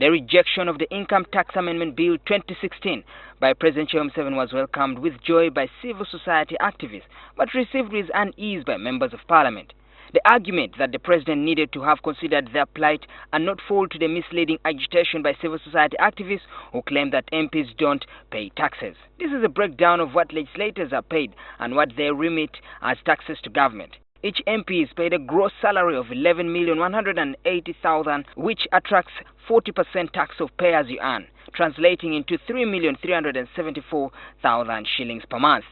The rejection of the Income Tax Amendment Bill 2016 by President Yoweri Museveni was welcomed with joy by civil society activists, but received with unease by members of Parliament. The argument that the President needed to have considered their plight and not fall to the misleading agitation by civil society activists who claim that MPs don't pay taxes. This is a breakdown of what legislators are paid and what they remit as taxes to government. Each MP is paid a gross salary of 11,180,000, which attracts 40% tax of pay as you earn, translating into 3,374,000 shillings per month.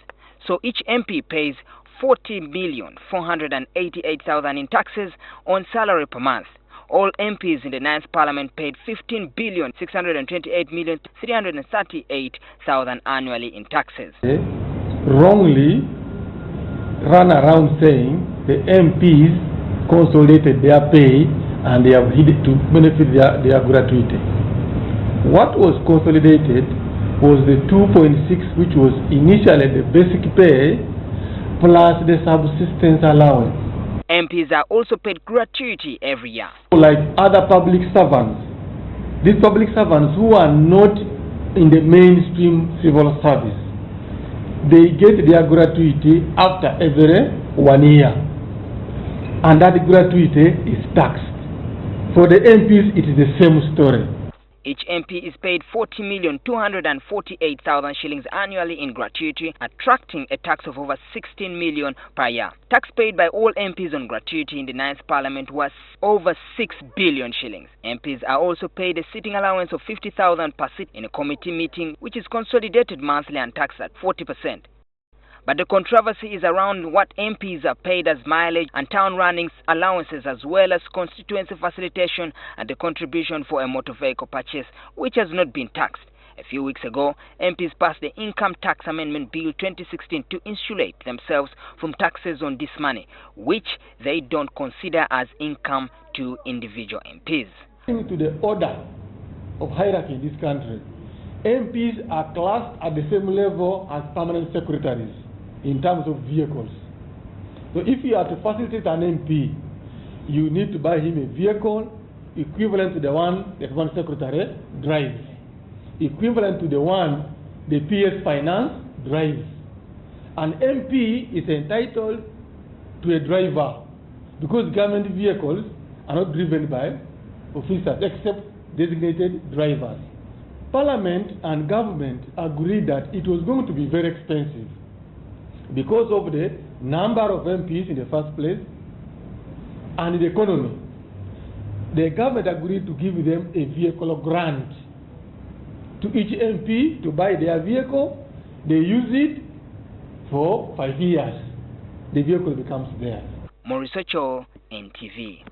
So each MP pays 40,488,000 in taxes on salary per month. All MPs in the 9th Parliament paid 15,628,338,000 annually in taxes. Wrongly run around saying the MPs consolidated their pay and they have needed to benefit their gratuity. What was consolidated was the 2.6, which was initially the basic pay plus the subsistence allowance. MPs are also paid gratuity every year. Like other public servants, these public servants who are not in the mainstream civil service, they get their gratuity after every 1 year. And that gratuity is taxed. For the MPs, it is the same story. Each MP is paid 40,248,000 shillings annually in gratuity, attracting a tax of over 16 million per year. Tax paid by all MPs on gratuity in the 9th Parliament was over 6 billion shillings. MPs are also paid a sitting allowance of 50,000 per seat in a committee meeting, which is consolidated monthly and taxed at 40%. But the controversy is around what MPs are paid as mileage and town runnings allowances, as well as constituency facilitation and the contribution for a motor vehicle purchase, which has not been taxed. A few weeks ago, MPs passed the Income Tax Amendment Bill 2016 to insulate themselves from taxes on this money, which they don't consider as income to individual MPs. To the order of hierarchy in this country, MPs are classed at the same level as permanent secretaries in terms of vehicles. So if you are to facilitate an MP, you need to buy him a vehicle equivalent to the one that one secretary drives, equivalent to the one the PS Finance drives. An MP is entitled to a driver because government vehicles are not driven by officers except designated drivers. Parliament and government agreed that it was going to be very expensive because of the number of MPs in the first place and the economy. The government agreed to give them a vehicle grant to each MP to buy their vehicle. They use it for 5 years. The vehicle becomes theirs. Maurice Ocho, NTV.